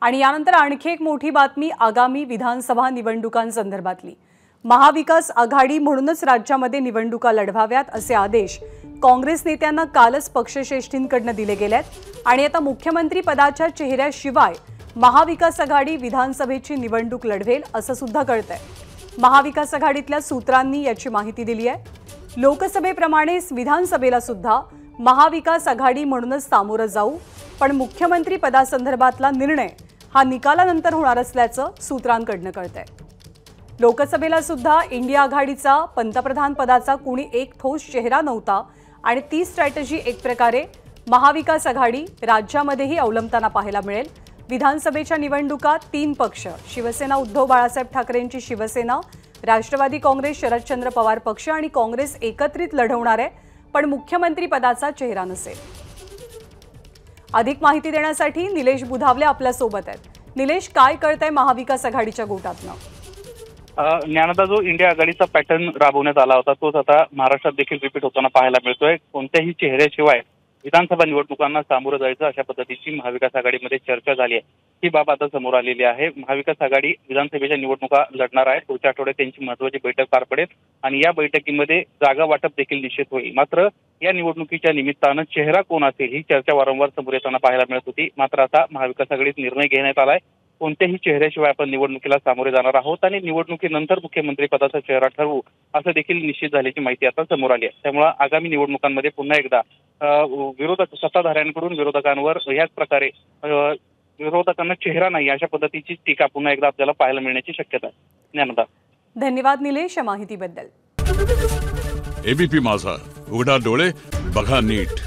आणि यानंतर आणखी एक मोठी बातमी आगामी विधानसभा निवडणुकांसंदर्भातली। महाविकास आघाडी म्हणूनच राज्यामध्ये निवडणुका लढवाव्यात असे आदेश काँग्रेस नेत्यांना कालच पक्षश्रेष्ठींकडून दिले गेलेत आणि आता मुख्यमंत्री पदाच्या चेहऱ्याशिवाय महाविकास आघाडी विधानसभेची निवडणूक लढवेल असं सुद्धा कळतंय। महाविकास आघाडीतल्या सूत्रांनी याची माहिती दिली आहे। लोकसभेप्रमाणेच विधानसभेला सुद्धा महाविकास आघाडी म्हणूनच सामोरं जाऊ, पण मुख्यमंत्री पदासंदर्भातला निर्णय हा निकालानंतर होणार असल्याचं सूत्रांकडून कळतंय। लोकसभेला सुद्धा इंडिया आघाडीचा पंतप्रधान पदाचा कोणी एक ठोस चेहरा नव्हता आणि ती स्ट्रॅटेजी एक प्रकारे महाविकास आघाडी राज्यामध्येही अवलंबताना पाहायला मिळेल। विधानसभेच्या निवडणुका तीन पक्ष शिवसेना उद्धव बाळासाहेब ठाकरेंची शिवसेना, राष्ट्रवादी काँग्रेस शरदचंद्र पवार पक्ष आणि काँग्रेस एकत्रित लढवणार आहे, पण मुख्यमंत्री पदाचा चेहरा नसेल। अधिक माहिती देण्यासाठी निलेश बुधावले आपल्या सोबत आहेत। निलेश, काय कळतंय महाविकास आघाडीच्या गोटातनं? ज्ञानदा, जो इंडिया आघाडीचा पॅटर्न राबवण्यात आला होता तोच आता महाराष्ट्रात देखील रिपीट होताना पाहायला मिळतोय। कोणत्याही चेहऱ्याशिवाय विधानसभा निवडणुकांना सामोरं जायचं अशा पद्धतीची महाविकास आघाडीमध्ये चर्चा झाली आहे। ही बाब आता समोर आलेली आहे। महाविकास आघाडी विधानसभेच्या निवडणुका लढणार आहे। पुढच्या आठवड्यात त्यांची महत्त्वाची बैठक पार पडेल आणि या बैठकीमध्ये जागा वाटप देखील निश्चित होईल। मात्र या निवडणुकीच्या निमित्तानं चेहरा कोण असेल ही चर्चा वारंवार समोर येताना पाहायला मिळत होती। मात्र आता महाविकास आघाडीत निर्णय घेण्यात आलाय, कोणत्याही चेहऱ्याशिवाय आपण निवडणुकीला सामोरे जाणार आहोत आणि निवडणुकीनंतर मुख्यमंत्री पदाचा चेहरा ठरवू असं देखील निश्चित झाल्याची माहिती आता समोर आली आहे। त्यामुळे आगामी निवडणुकांमध्ये पुन्हा एकदा विरोधक सत्ताधाऱ्यांकडून विरोधकांवर याच प्रकारे विरोधकांना चेहरा नाही अशा पद्धतीची टीका पुन्हा एकदा आपल्याला पाहायला मिळण्याची शक्यता आहे। ज्ञानदा, धन्यवाद निलेश या माहितीबद्दल। एबीपी माझा, उघडा डोळे बघा नीट।